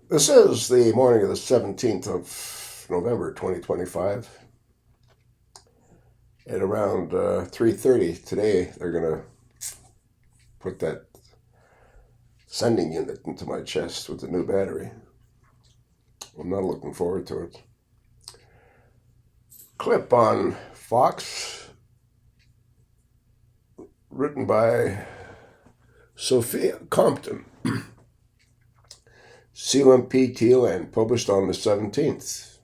This is the morning of the 17th of November, 2025. At around 3:30 today, they're going to put that sending unit into my chest with the new battery. I'm not looking forward to it. Clip on Fox, written by Sophia Compton. CUMP and published on the 17th.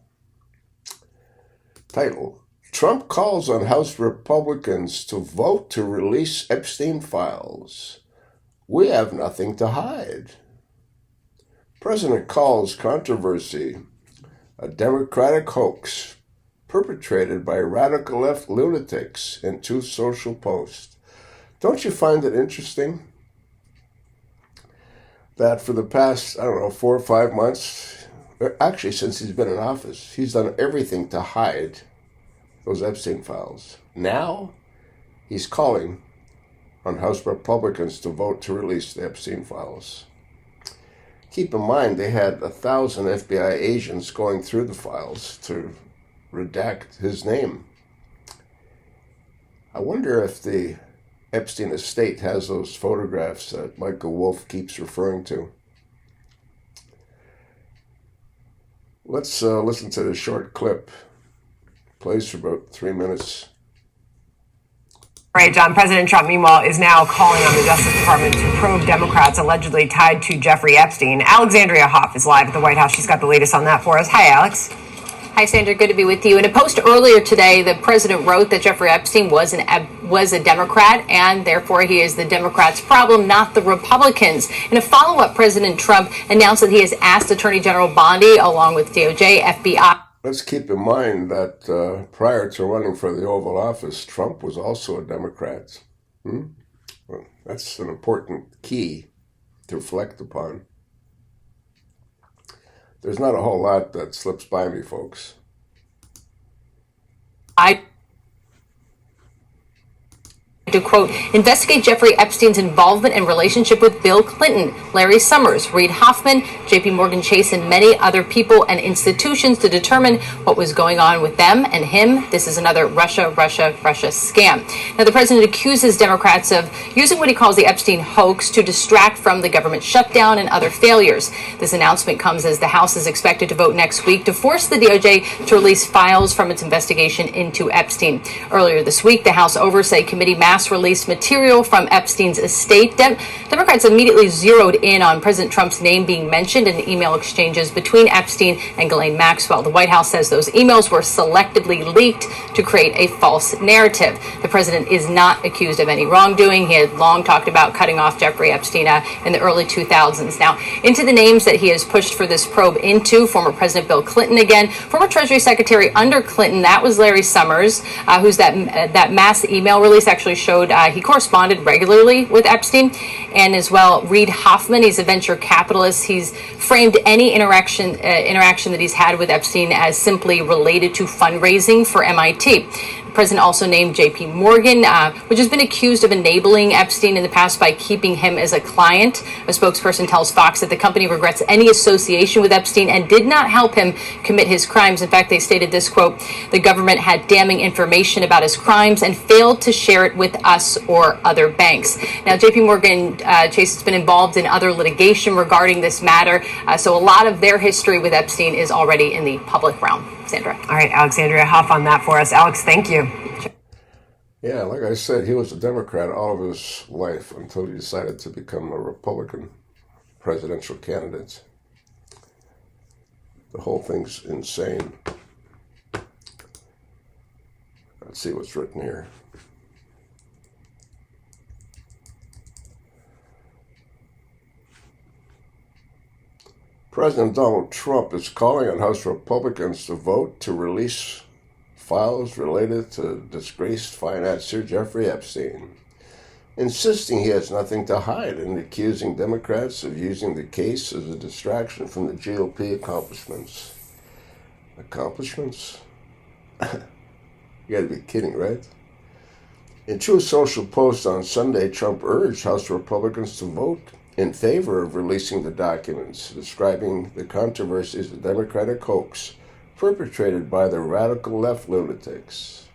Title: Trump calls on House Republicans to vote to release Epstein files. We have nothing to hide. President calls controversy a Democratic hoax perpetrated by radical left lunatics in two social posts. Don't you find it interesting that for the past, 4 or 5 months, actually since he's been in office, he's done everything to hide those Epstein files. Now he's calling on House Republicans to vote to release the Epstein files. Keep in mind, they had 1,000 FBI agents going through the files to redact his name. I wonder if the Epstein estate has those photographs that Michael Wolff keeps referring to. Let's listen to the short clip. Plays for about 3 minutes. All right, John. President Trump, meanwhile, is now calling on the Justice Department to probe Democrats allegedly tied to Jeffrey Epstein. Alexandria Hoff is live at the White House. She's got the latest on that for us. Hi, Alex. Hi, Sandra. Good to be with you. In a post earlier today, the president wrote that Jeffrey Epstein was a Democrat, and therefore he is the Democrats' problem, not the Republicans. In a follow-up, President Trump announced that he has asked Attorney General Bondi, along with DOJ, FBI. Let's keep in mind that prior to running for the Oval Office, Trump was also a Democrat. Well, that's an important key to reflect upon. There's not a whole lot that slips by me, folks. To quote, investigate Jeffrey Epstein's involvement and relationship with Bill Clinton, Larry Summers, Reid Hoffman, JP Morgan Chase, and many other people and institutions to determine what was going on with them and him. This is another Russia scam. Now, the president accuses Democrats of using what he calls the Epstein hoax to distract from the government shutdown and other failures. This announcement comes as the House is expected to vote next week to force the DOJ to release files from its investigation into Epstein. Earlier this week, the House Oversight Committee released material from Epstein's estate. Democrats immediately zeroed in on President Trump's name being mentioned in email exchanges between Epstein and Ghislaine Maxwell. The White House says those emails were selectively leaked to create a false narrative. The president is not accused of any wrongdoing. He had long talked about cutting off Jeffrey Epstein in the early 2000s. Now, into the names that he has pushed for this probe into, former President Bill Clinton again, former Treasury Secretary under Clinton, that was Larry Summers, who's that mass email release actually showed he corresponded regularly with Epstein, and as well Reid Hoffman. He's a venture capitalist. He's framed any interaction that he's had with Epstein as simply related to fundraising for MIT. The president also named JP Morgan, which has been accused of enabling Epstein in the past by keeping him as a client. A spokesperson tells Fox that the company regrets any association with Epstein and did not help him commit his crimes. In fact, they stated this, quote, the government had damning information about his crimes and failed to share it with us or other banks. Now, JP Morgan Chase has been involved in other litigation regarding this matter, so a lot of their history with Epstein is already in the public realm. Sandra. All right, Alexandria Hoff on that for us. Alex, thank you. Yeah, like I said, he was a Democrat all of his life until he decided to become a Republican presidential candidate. The whole thing's insane. Let's see what's written here. President Donald Trump is calling on House Republicans to vote to release files related to disgraced financier Jeffrey Epstein, insisting he has nothing to hide and accusing Democrats of using the case as a distraction from the GOP accomplishments. Accomplishments? You gotta be kidding, right? In True Social Post on Sunday, Trump urged House Republicans to vote in favor of releasing the documents, describing the controversies of Democratic hoax perpetrated by the radical left lunatics.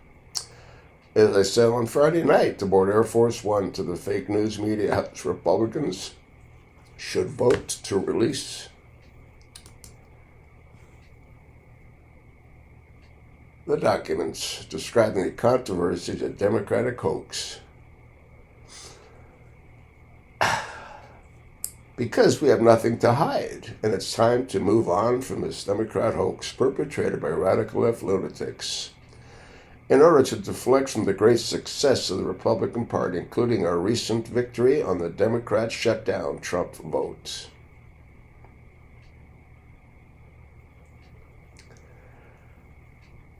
As I said on Friday night, aboard Air Force One to the fake news media house, Republicans should vote to release the documents describing the controversies of Democratic hoax. Because we have nothing to hide, and it's time to move on from this Democrat hoax perpetrated by radical left lunatics. In order to deflect from the great success of the Republican Party, including our recent victory on the Democrat shutdown Trump vote.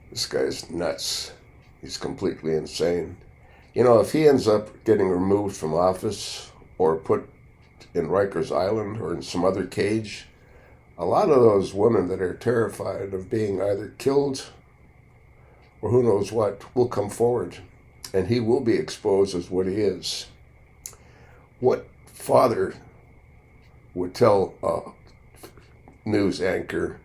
This guy's nuts. He's completely insane. You know, if he ends up getting removed from office or put in Rikers Island or in some other cage, a lot of those women that are terrified of being either killed or who knows what will come forward, and he will be exposed as what he is. What father would tell a news anchor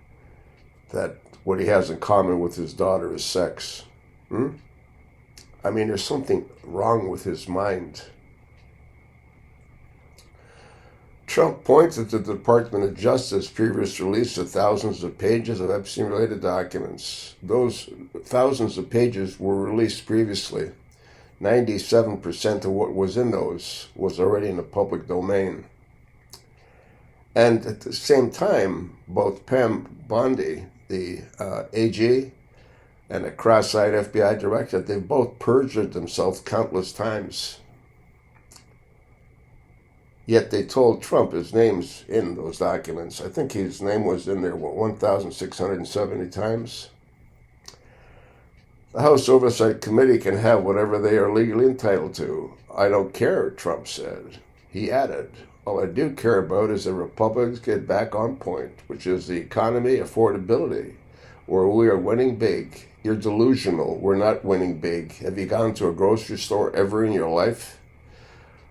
that what he has in common with his daughter is sex? I mean, there's something wrong with his mind. Trump pointed to the Department of Justice previous release of thousands of pages of Epstein-related documents. Those thousands of pages were released previously. 97% of what was in those was already in the public domain. And at the same time, both Pam Bondi, the AG, and a cross-eyed FBI director, they've both perjured themselves countless times. Yet they told Trump his name's in those documents. I think his name was in there, 1,670 times. The House Oversight Committee can have whatever they are legally entitled to. I don't care, Trump said. He added, all I do care about is that Republicans get back on point, which is the economy, affordability, where we are winning big. You're delusional. We're not winning big. Have you gone to a grocery store ever in your life?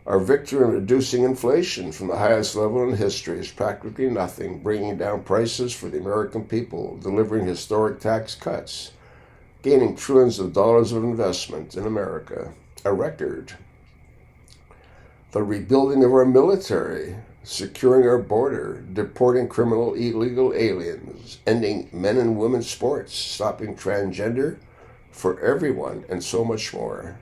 Our victory in reducing inflation from the highest level in history is practically nothing, bringing down prices for the American people, delivering historic tax cuts, gaining trillions of dollars of investment in America, a record. The rebuilding of our military, securing our border, deporting criminal illegal aliens, ending men and women's sports, stopping transgender for everyone, and so much more.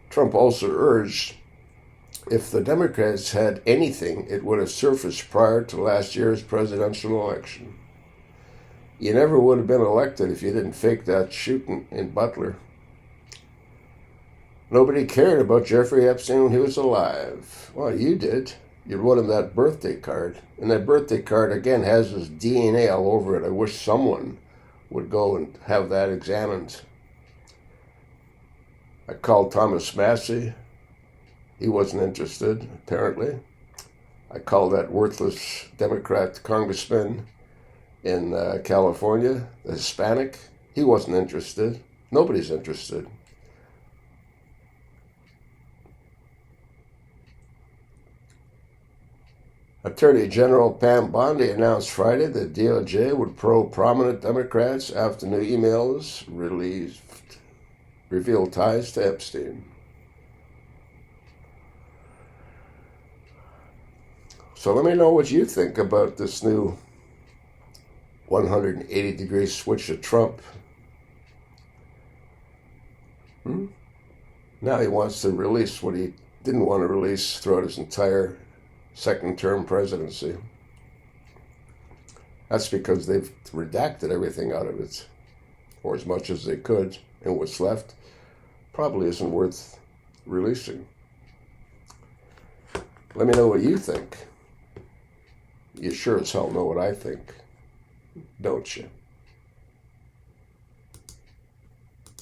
Trump also urged if the Democrats had anything, it would have surfaced prior to last year's presidential election. You never would have been elected if you didn't fake that shooting in Butler. Nobody cared about Jeffrey Epstein when he was alive. Well, you did. You wrote him that birthday card. And that birthday card, again, has his DNA all over it. I wish someone would go and have that examined. I called Thomas Massey. He wasn't interested, apparently. I called that worthless Democrat congressman in California, the Hispanic. He wasn't interested. Nobody's interested. Attorney General Pam Bondi announced Friday that DOJ would probe prominent Democrats after new emails revealed ties to Epstein. So let me know what you think about this new 180-degree switch of Trump. Now he wants to release what he didn't want to release throughout his entire second-term presidency. That's because they've redacted everything out of it, or as much as they could, and what's left probably isn't worth releasing. Let me know what you think. You sure as hell know what I think, don't you?